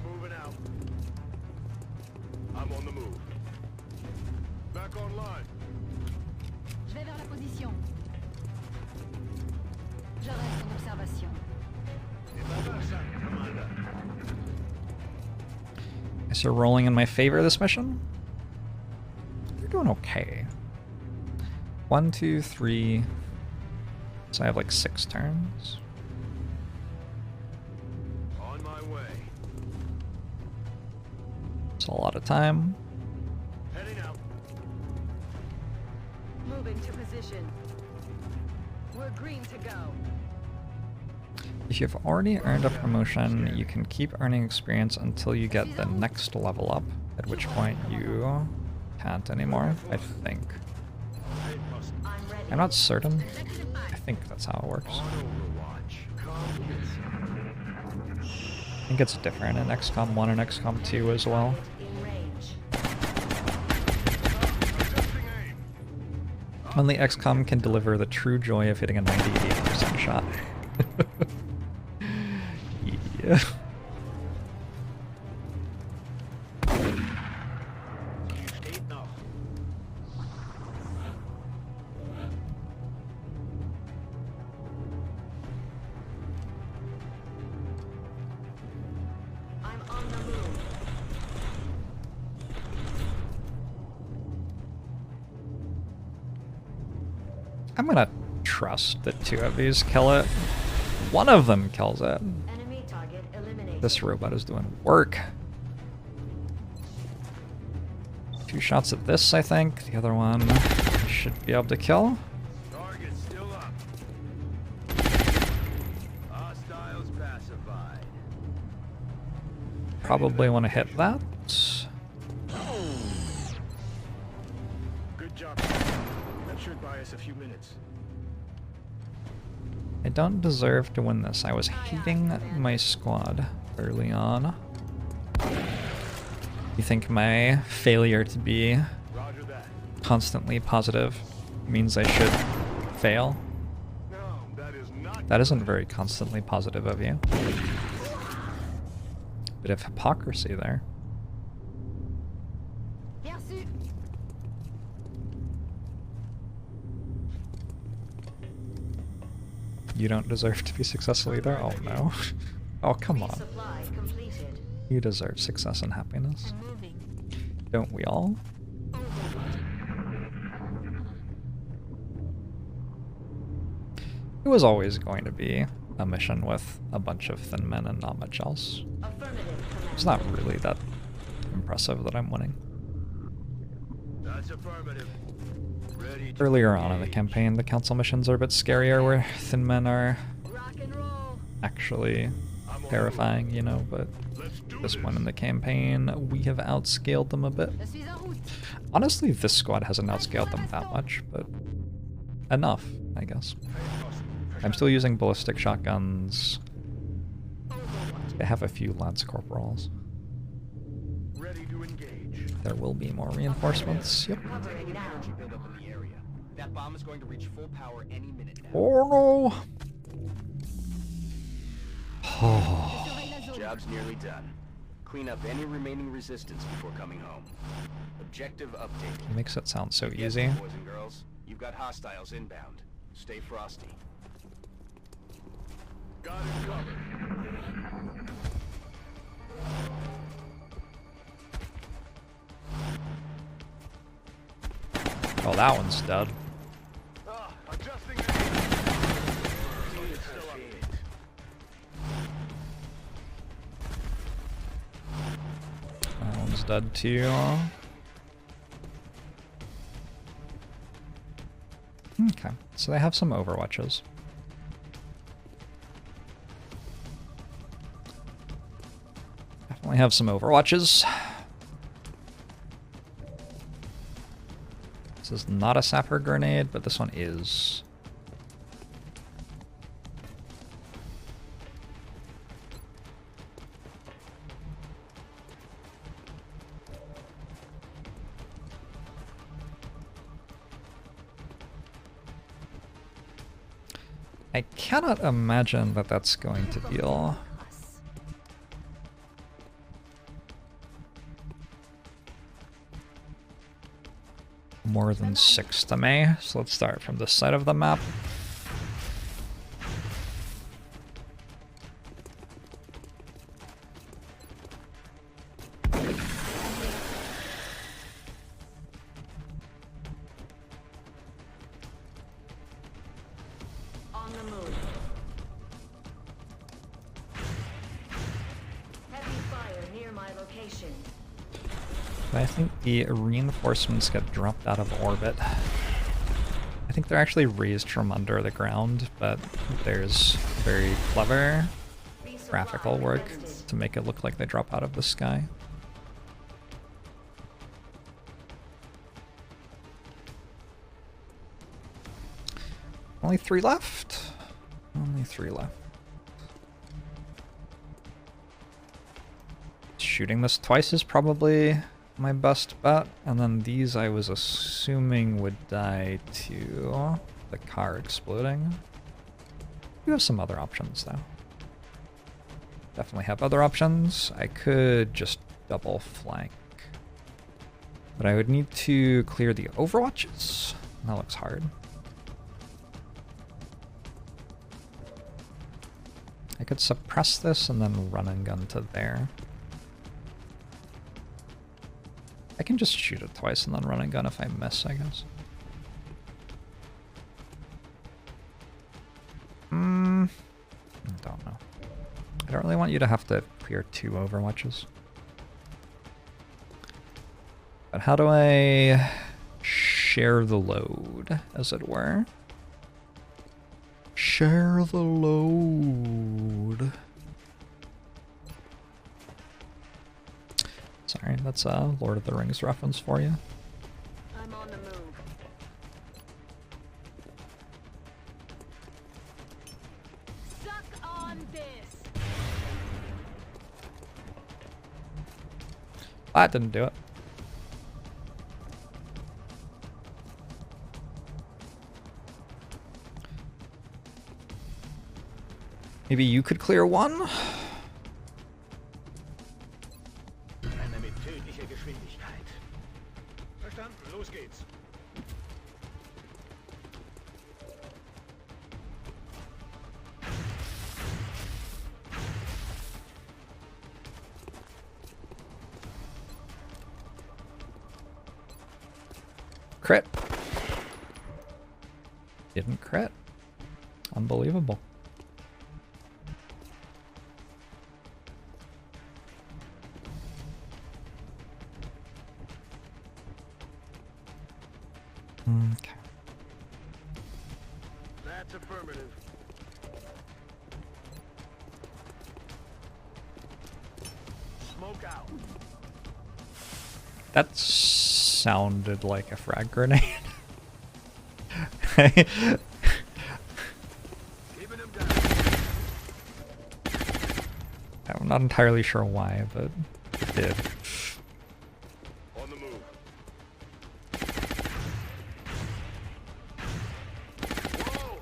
Moving out. I'm on the move. Back online. Je vais vers la position. Je reste en observation. Commander. Is it rolling in my favor this mission? You're doing okay. 1, 2, 3. So I have like 6 turns. On my way. It's a lot of time. Heading out. Moving to position. We're green to go. If you've already earned a promotion, you can keep earning experience until you get the next level up, at which point you can't anymore, I think. I'm ready. I'm not certain. I think that's how it works. I think it's different in XCOM 1 and XCOM 2 as well. In range. Only XCOM can deliver the true joy of hitting a 98% shot. Yeah. I'm on the move. I'm gonna trust that 2 of these kill it. One of them kills it. Enemy target eliminated. This robot is doing work. 2 shots at this, I think. The other one I should be able to kill. Target still up. Hostiles pacified. Probably want to hit that. Good job. That should buy us a few minutes. I don't deserve to win this. I was hating my squad early on. You think my failure to be Roger that. constantly positive means I should fail? No, that is not. That isn't very constantly positive of you. Bit of hypocrisy there. Perçu. You don't deserve to be successful either? Oh no. Oh, come on. Resupply completed. You deserve success and happiness. I'm moving. Don't we all? It was always going to be a mission with a bunch of thin men and not much else. Affirmative, It's Commander. not really that impressive that I'm winning. That's affirmative. Ready to Earlier on in the engage. campaign, the council missions are a bit scarier, where thin men are Rock and roll. actually terrifying, you know, but Let's do this one in the campaign, we have outscaled them a bit. Je suis en route. Honestly, this squad hasn't outscaled them that much, but enough, I guess. I'm still using ballistic shotguns. I have a few lance corporals. Ready to engage. There will be more reinforcements. Yep. Covering now. Energy buildup in the area. That bomb is going to reach full power any minute now. Oh no! Je surveille la zone. Job's nearly done. Clean up any remaining resistance before coming home. Objective updated. Makes it sound so Yes, easy. boys and girls, you've got hostiles inbound. Stay frosty. Got it covered. Oh, that one's dead. Adjusting it. Target still up. That one's dead too. Okay, so they have some overwatches. Definitely have some overwatches. This is not a sapper grenade, but this one is. I cannot imagine that that's going to deal more than 6 to me. So let's start from this side of the map. On the move. Heavy fire near my location. But I think the reinforcements get dropped out of orbit. think they're actually raised from under the ground, but there's very clever graphical work to make it look like they drop out of the sky. Only 3 left. Only 3 left. Shooting this twice is probably my best bet, and then these I was assuming would die to the car exploding. You have some other options though. Definitely have other options. I could just double flank, but I would need to clear the overwatches. That looks hard. I could suppress this and then run and gun to there. I can just shoot it twice and then run and gun if I miss, I guess. I don't know. I don't really want you to have to clear 2 overwatches. But how do I share the load, as it were? Share the load. Sorry, that's a Lord of the Rings reference for you. I'm on the move. Suck on this. That didn't do it. Maybe you could clear 1? Eine mit tödlicher Geschwindigkeit. Verstanden, los geht's. Crit. Didn't crit. Unbelievable. Okay. That's affirmative. Smoke out. That sounded like a frag grenade. Keeping him down. I'm not entirely sure why, but it did. On the move. Whoa!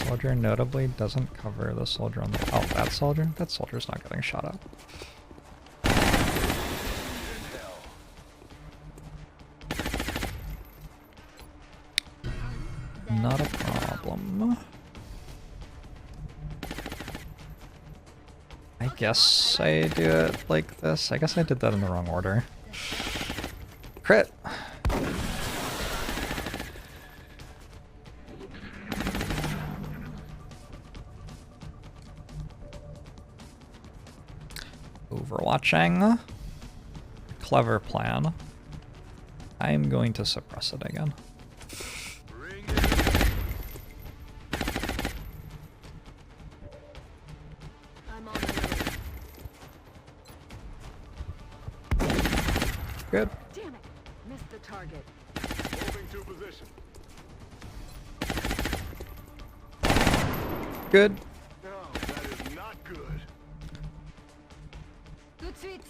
Soldier notably doesn't cover the soldier on the... Oh, that soldier? That soldier's not getting shot at. Not a problem. I guess I do it like this. I guess I did that in the wrong order. Crit! Overwatching. Clever plan. I'm going to suppress it again. Bring it. I'm on the move. Good. Damn it. Missed the target. Moving to position. Good. No, that is not good. Tout de suite.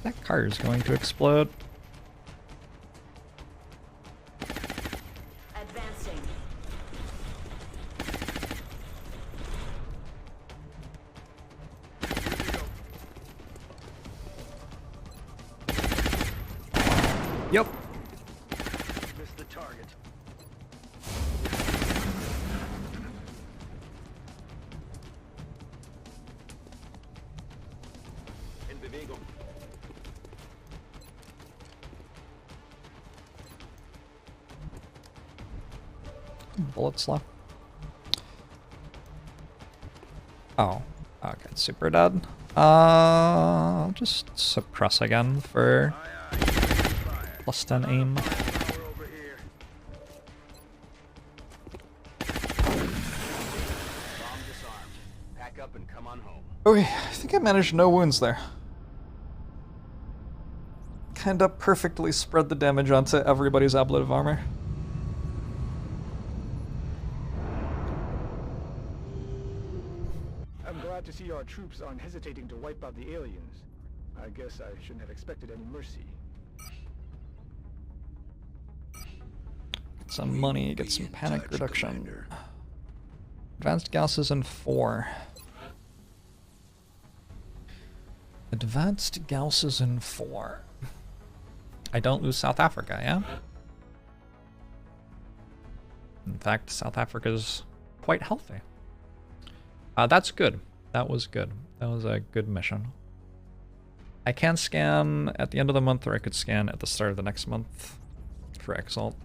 That car is going to explode. Advancing. Yep. Missed the target. In Bewegung. Bullets left. Oh. Okay, super dead. I'll just suppress again for plus 10 aim. Power over here. Bomb disarmed. Pack up and come on home. Okay, I think I managed no wounds there. Kinda perfectly spread the damage onto everybody's ablative armor. I'm glad to see our troops aren't hesitating to wipe out the aliens. I guess I shouldn't have expected any mercy. Get some money, get some in panic touch, reduction. Commander. Advanced gases in 4. Advanced gases in 4. I don't lose South Africa, yeah? In fact, South Africa's quite healthy. That's good. That was good. That was a good mission. I can scan at the end of the month, or I could scan at the start of the next month for Exalt.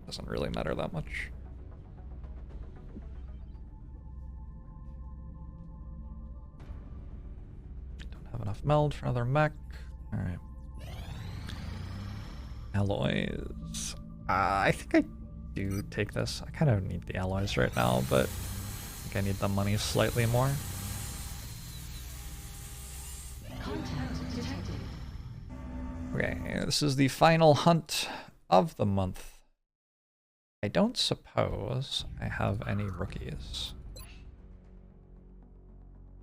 Doesn't really matter that much. Don't have enough meld for another mech. Alright. Alloys. I think I do take this. I kind of need the alloys right now, but I think I need the money slightly more. Contact detected. Okay, this is the final hunt of the month. I don't suppose I have any rookies.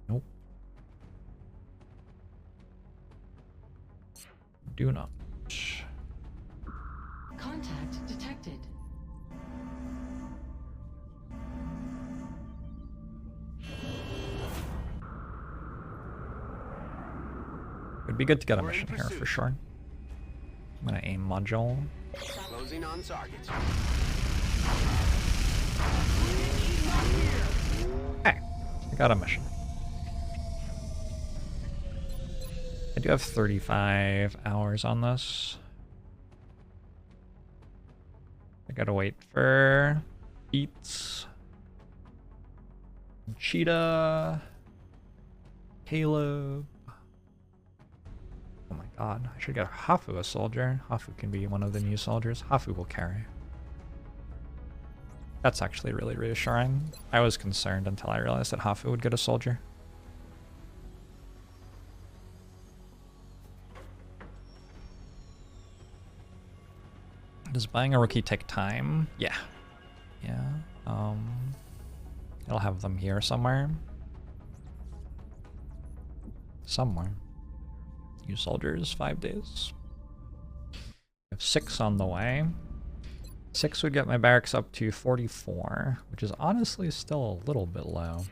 Nope. Do not. Contact detected. It'd be good to get a We're in mission here for pursuit. sure. I'm gonna aim module. Closing on target. Hey, I got a mission. I do have 35 hours on this. I gotta wait for Beats, Cheetah, Caleb. Oh my god, I should get Hafu a soldier. Hafu can be one of the new soldiers. Hafu will carry. That's actually really reassuring. I was concerned until I realized that Hafu would get a soldier. Does buying a rookie take time? Yeah. Yeah. I'll have them here somewhere. Somewhere. New soldiers, 5 days. I have 6 on the way. 6 would get my barracks up to 44, which is honestly still a little bit low.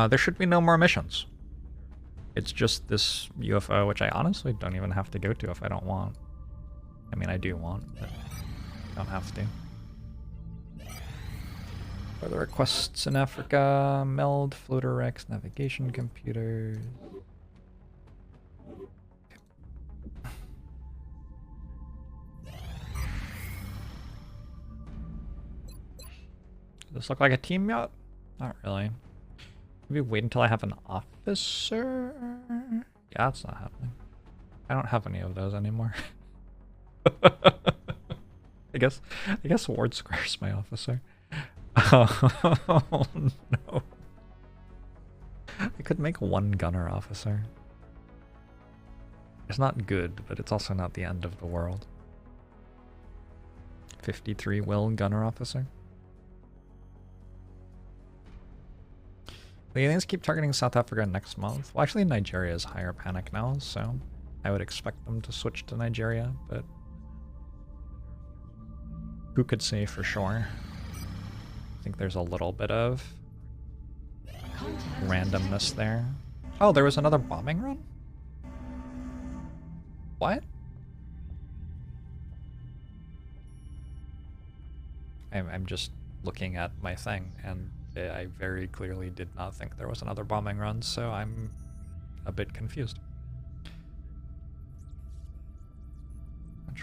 There should be no more missions. It's just this UFO, which I honestly don't even have to go to if I don't want. I mean, I do want, but I don't have to. Further requests in Africa, meld, floater Rex, navigation computers. Does this look like a team yacht? Not really. Maybe wait until I have an officer? Yeah, it's not happening. I don't have any of those anymore. I guess Ward Square's my officer. Oh no. I could make one gunner officer. It's not good, but it's also not the end of the world. 53 will gunner officer. The aliens keep targeting South Africa next month. Well, actually, Nigeria is higher panic now, so I would expect them to switch to Nigeria, but who could say for sure? I think there's a little bit of randomness there. Oh, there was another bombing run? What? I'm just looking at my thing, and I very clearly did not think there was another bombing run, so I'm a bit confused.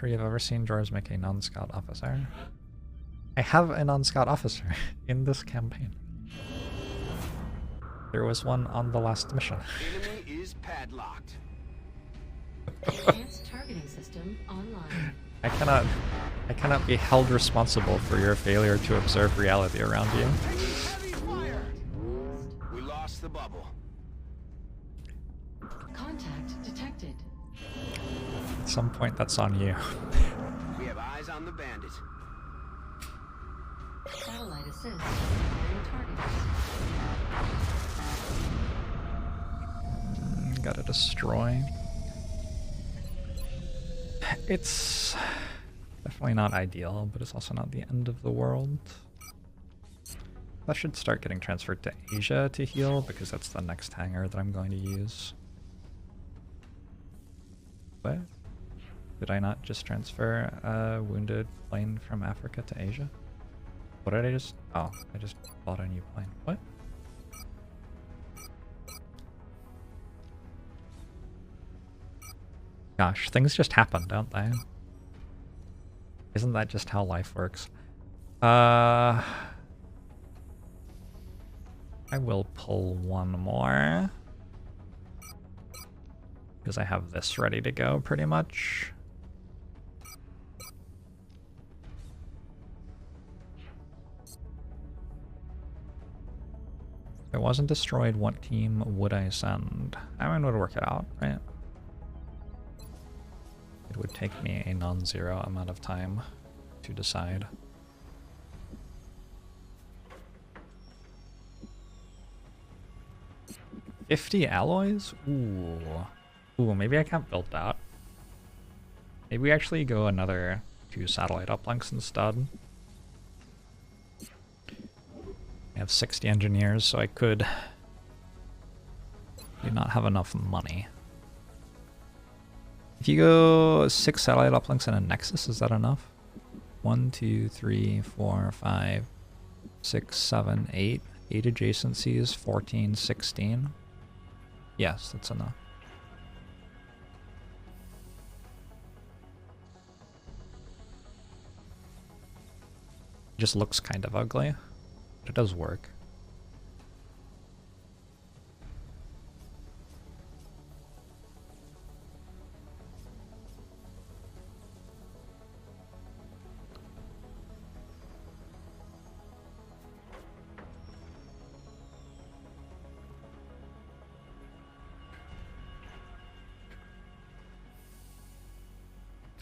Sure you've ever seen Jorbs make a non-scout officer. I have a non-scout officer in this campaign. There was one on the last mission. Enemy is padlocked. Advanced targeting system online. I cannot be held responsible for your failure to observe reality around you. Heavy fire! We lost the bubble. Contact detected. At some point, that's on you. We have eyes on the bandit. Satellite assist. Firing targets. Gotta destroy. It's definitely not ideal, but it's also not the end of the world. I should start getting transferred to Asia to heal, because that's the next hangar that I'm going to use. What? Did I not just transfer a wounded plane from Africa to Asia? What did I just... Oh, I just bought a new plane. What? Gosh, things just happen, don't they? Isn't that just how life works? I will pull one more. Because I have this ready to go, pretty much. If it wasn't destroyed, what team would I send? I mean, would work it out, right? It would take me a non-zero amount of time to decide. $50 alloys? Ooh. Ooh, maybe I can't build that. Maybe we actually go another 2 satellite uplinks instead. I have 60 engineers, so I could do not have enough money. If you go 6 satellite uplinks and a nexus, is that enough? 1, 2, 3, 4, 5, 6, 7, 8. 8 adjacencies, 14, 16. Yes, that's enough. It just looks kind of ugly, but it does work.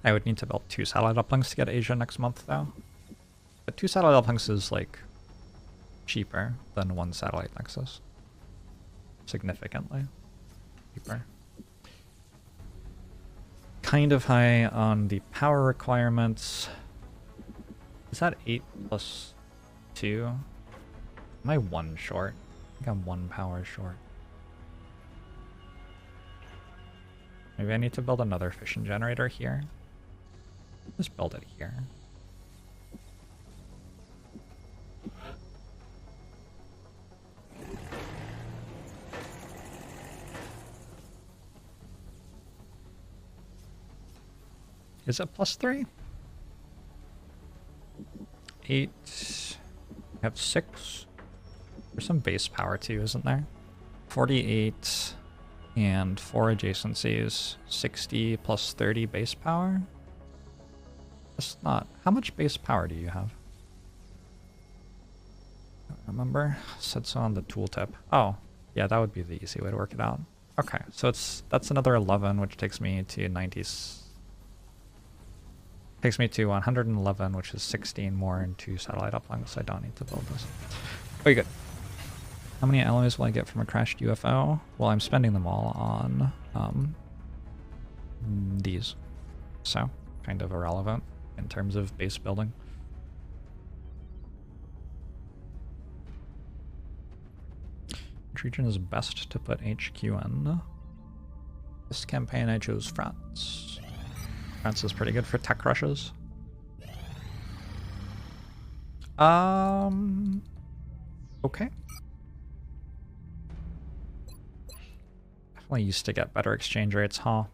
I would need to build 2 satellite uplinks to get Asia next month, though. But 2 satellite uplinks is, like, cheaper than 1 satellite nexus. Significantly cheaper. Kind of high on the power requirements. Is that 8 plus 2? Am I 1 short? I think I'm 1 power short. Maybe I need to build another fission generator here. Just build it here. Is it plus 3? 8. I have 6. There's some base power too, isn't there? 48 and 4 adjacencies. 60 plus 30 base power? That's not... How much base power do you have? I don't remember. It said so on the tooltip. Oh, yeah, that would be the easy way to work it out. Okay, so that's another 11, which takes me to 90... Takes me to 111, which is 16 more and 2 satellite uplinks. I don't need to build this. Very good. How many alloys will I get from a crashed UFO? Well, I'm spending them all on these. So, kind of irrelevant in terms of base building. Which region is best to put HQ in? This campaign I chose France. France is pretty good for tech rushes. Okay. Definitely used to get better exchange rates, huh?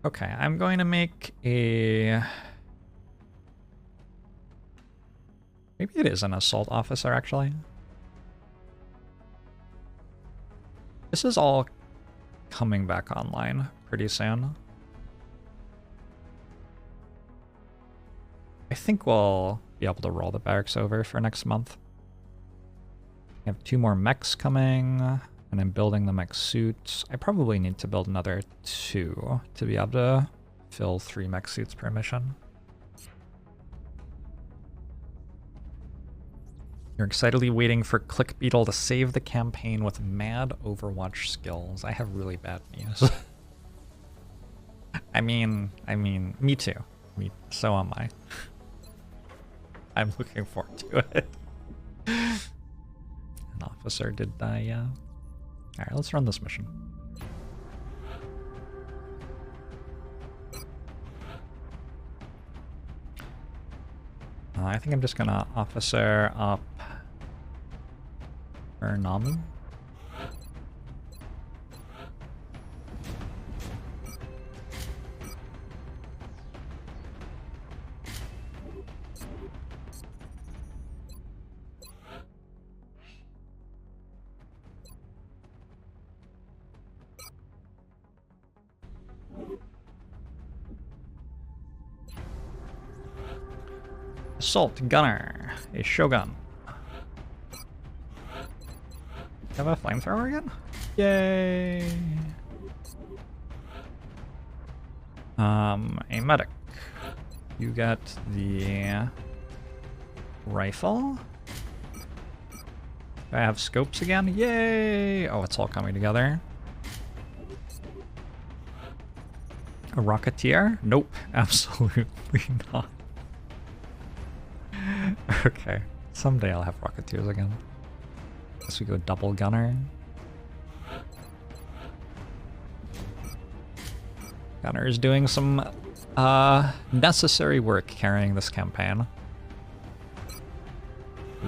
Okay, I'm going to make a... Maybe it is an assault officer, actually. This is all coming back online pretty soon. I think we'll be able to roll the barracks over for next month. I have 2 more mechs coming, and I'm building the mech suits. I probably need to build another 2 to be able to fill 3 mech suits per mission. You're excitedly waiting for Clickbeetle to save the campaign with mad Overwatch skills. I have really bad news. I mean, me too. So am I. I'm looking forward to it. An officer did die, yeah. Alright, let's run this mission. I think I'm just gonna officer up Namu. Assault Gunner, a Shogun. Have a flamethrower again? Yay! A medic. You got the rifle. I have scopes again? Yay! Oh, it's all coming together. A Rocketeer? Nope, absolutely not. Okay, someday I'll have Rocketeers again. Guess we go double gunner. Gunner is doing some necessary work carrying this campaign.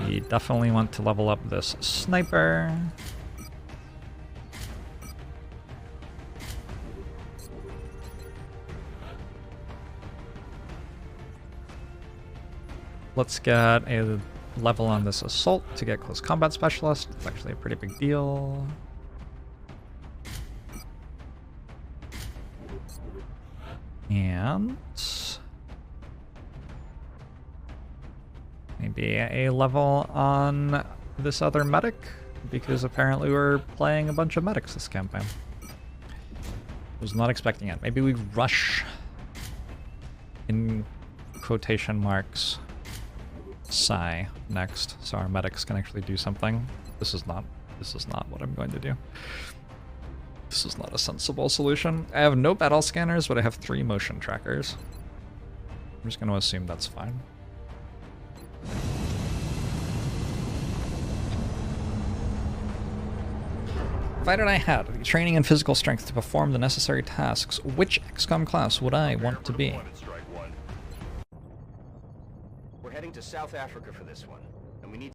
We definitely want to level up this sniper. Let's get a level on this assault to get close combat specialist. It's actually a pretty big deal. And maybe a level on this other medic, because apparently we're playing a bunch of medics this campaign. Was not expecting it. Maybe we rush, in quotation marks, Psy next, so our medics can actually do something. This is not what I'm going to do. This is not a sensible solution. I have no battle scanners, but I have 3 motion trackers. I'm just going to assume that's fine. Provided I had the training and physical strength to perform the necessary tasks, which XCOM class would I want to be? We're heading to South Africa for this one.